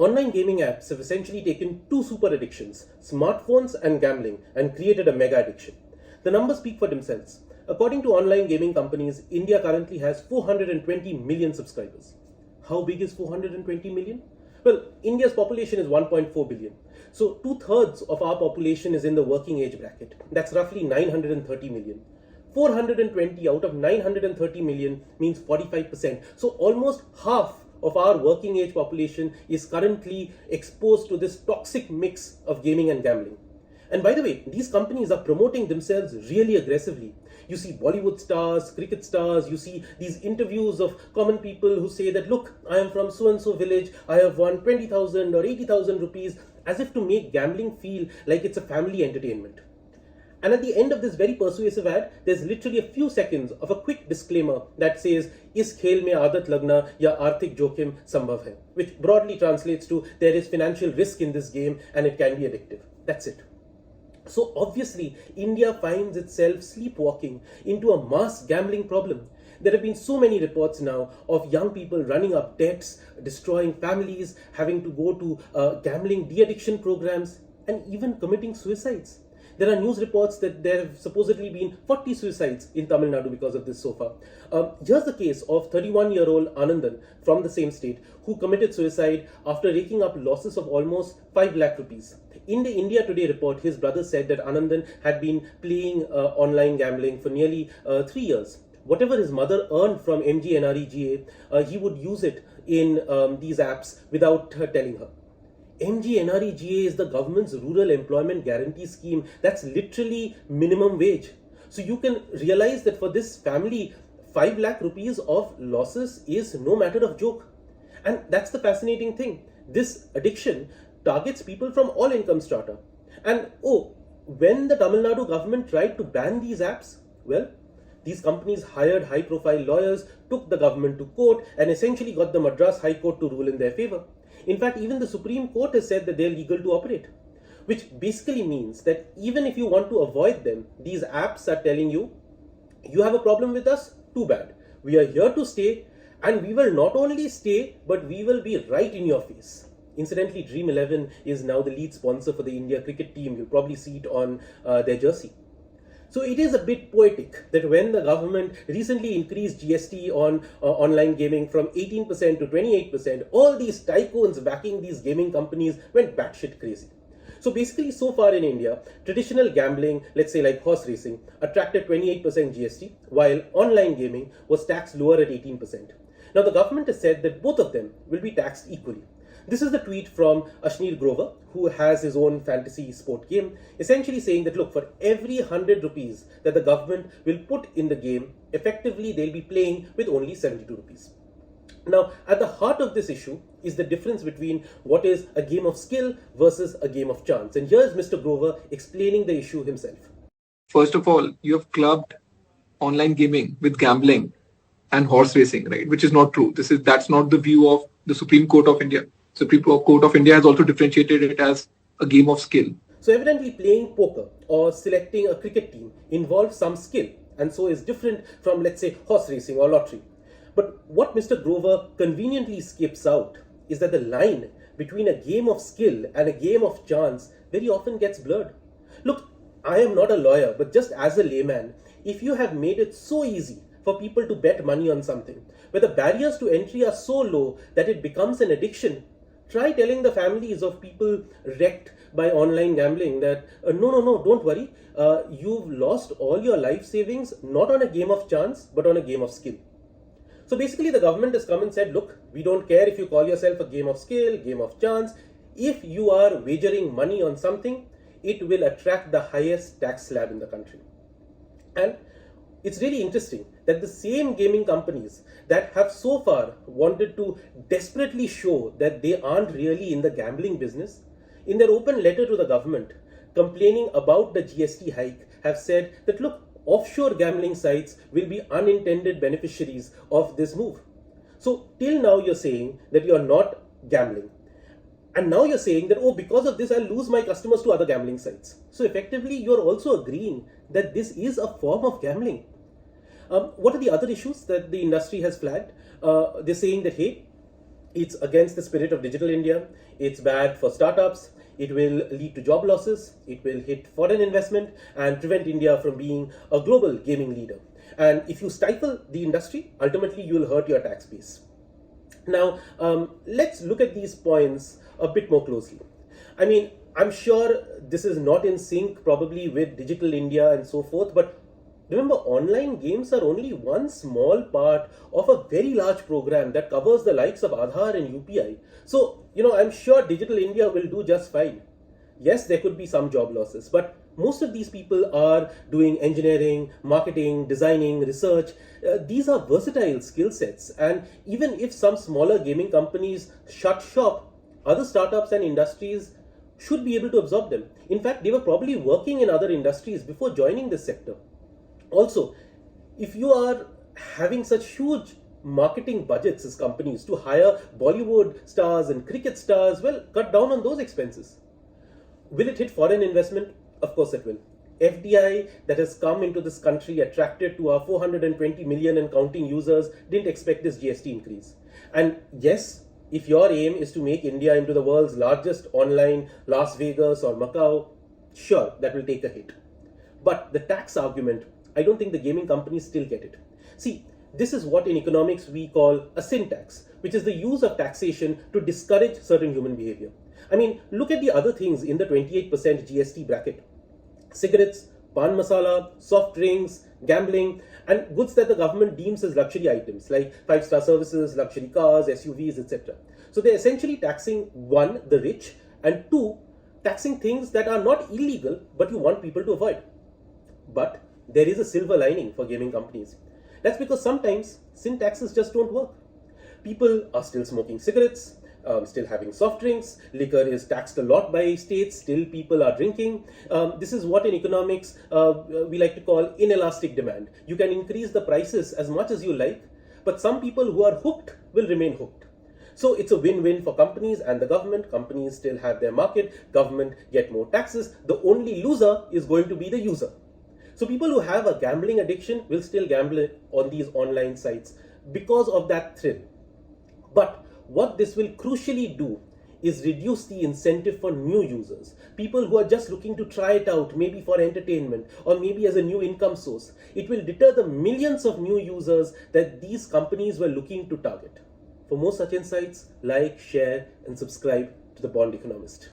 Online gaming apps have essentially taken two super addictions, smartphones and gambling, and created a mega addiction. The numbers speak for themselves. According to online gaming companies, India currently has 420 million subscribers. How big is 420 million? Well, India's population is 1.4 billion. So two-thirds of our population is in the working age bracket. That's roughly 930 million. 420 out of 930 million means 45%. So almost half of our working age population is currently exposed to this toxic mix of gaming and gambling. And by the way, these companies are promoting themselves really aggressively. You see Bollywood stars, cricket stars, you see these interviews of common people who say that, look, I am from so-and-so village, I have won 20,000 or 80,000 rupees, as if to make gambling feel like it's a family entertainment. And at the end of this very persuasive ad, there's literally a few seconds of a quick disclaimer that says, "Is khel mein aadat lagna ya arthik jokhim sambhav hai," which broadly translates to, there is financial risk in this game and it can be addictive. That's it. So obviously, India finds itself sleepwalking into a mass gambling problem. There have been so many reports now of young people running up debts, destroying families, having to go to gambling de-addiction programs, and even committing suicides. There are news reports that there have supposedly been 40 suicides in Tamil Nadu because of this so far. Here's the case of 31-year-old Anandan from the same state who committed suicide after raking up losses of almost 5 lakh rupees. In the India Today report, his brother said that Anandan had been playing online gambling for nearly 3 years. Whatever his mother earned from MGNREGA, he would use it in these apps without her telling her. MGNREGA is the government's rural employment guarantee scheme. That's literally minimum wage. So you can realize that for this family, 5 lakh rupees of losses is no matter of joke. And that's the fascinating thing. This addiction targets people from all income strata. And when the Tamil Nadu government tried to ban these apps, well, these companies hired high-profile lawyers, took the government to court, and essentially got the Madras High Court to rule in their favor. In fact, even the Supreme Court has said that they're legal to operate, which basically means that even if you want to avoid them, these apps are telling you, you have a problem with us? Too bad. We are here to stay, and we will not only stay, but we will be right in your face. Incidentally, Dream 11 is now the lead sponsor for the India cricket team. You'll probably see it on their jersey. So it is a bit poetic that when the government recently increased GST on online gaming from 18% to 28%, all these tycoons backing these gaming companies went batshit crazy. So basically, so far in India, traditional gambling, let's say like horse racing, attracted 28% GST, while online gaming was taxed lower at 18%. Now the government has said that both of them will be taxed equally. This is the tweet from Ashnir Grover, who has his own fantasy sport game, essentially saying that, look, for every 100 rupees that the government will put in the game, effectively they'll be playing with only 72 rupees. Now, at the heart of this issue is the difference between what is a game of skill versus a game of chance. And here's Mr. Grover explaining the issue himself. First of all, you have clubbed online gaming with gambling and horse racing, right? Which is not true. That's not the view of the Supreme Court of India. Supreme Court of India has also differentiated it as a game of skill. So evidently playing poker or selecting a cricket team involves some skill, and so is different from, let's say, horse racing or lottery. But what Mr. Grover conveniently skips out is that the line between a game of skill and a game of chance very often gets blurred. Look, I am not a lawyer, but just as a layman, if you have made it so easy for people to bet money on something, where the barriers to entry are so low that it becomes an addiction, try telling the families of people wrecked by online gambling that, no, don't worry, you've lost all your life savings, not on a game of chance, but on a game of skill. So basically the government has come and said, look, we don't care if you call yourself a game of skill, game of chance. If you are wagering money on something, it will attract the highest tax slab in the country. And it's really interesting that the same gaming companies that have so far wanted to desperately show that they aren't really in the gambling business, in their open letter to the government complaining about the GST hike, have said that, look, offshore gambling sites will be unintended beneficiaries of this move. So till now you're saying that you're not gambling. And now you're saying that, because of this, I'll lose my customers to other gambling sites. So effectively, you're also agreeing that this is a form of gambling. What are the other issues that the industry has flagged? They're saying that, hey, It's against the spirit of digital India. It's bad for startups. It will lead to job losses. It will hit foreign investment and prevent India from being a global gaming leader. And if you stifle the industry, ultimately you will hurt your tax base. Now, let's look at these points a bit more closely. I mean, I'm sure this is not in sync probably with digital India and so forth, but remember, online games are only one small part of a very large program that covers the likes of Aadhaar and UPI. So, I'm sure digital India will do just fine. Yes, there could be some job losses, but most of these people are doing engineering, marketing, designing, research. These are versatile skill sets, and even if some smaller gaming companies shut shop, other startups and industries should be able to absorb them. In fact, they were probably working in other industries before joining this sector. Also, if you are having such huge marketing budgets as companies to hire Bollywood stars and cricket stars, well, cut down on those expenses. Will it hit foreign investment? Of course it will. FDI that has come into this country attracted to our 420 million and counting users didn't expect this GST increase. And yes, if your aim is to make India into the world's largest online Las Vegas or Macau, sure, that will take a hit. But the tax argument, I don't think the gaming companies still get it. See, this is what in economics we call a sin tax, which is the use of taxation to discourage certain human behavior. I mean, look at the other things in the 28% GST bracket. Cigarettes, pan masala, soft drinks, gambling, and goods that the government deems as luxury items like 5-star services, luxury cars, SUVs, etc. So they're essentially taxing, one, the rich, and two, taxing things that are not illegal but you want people to avoid. But there is a silver lining for gaming companies. That's because sometimes sin taxes just don't work. People are still smoking cigarettes, still having soft drinks, liquor is taxed a lot by states, still people are drinking. This is what in economics we like to call inelastic demand. You can increase the prices as much as you like, but some people who are hooked will remain hooked. So it's a win-win for companies and the government. Companies still have their market, government get more taxes. The only loser is going to be the user. So people who have a gambling addiction will still gamble on these online sites because of that thrill. But what this will crucially do is reduce the incentive for new users, people who are just looking to try it out, maybe for entertainment or maybe as a new income source. It will deter the millions of new users that these companies were looking to target. For more such insights, like, share, and subscribe to the Bond Economist.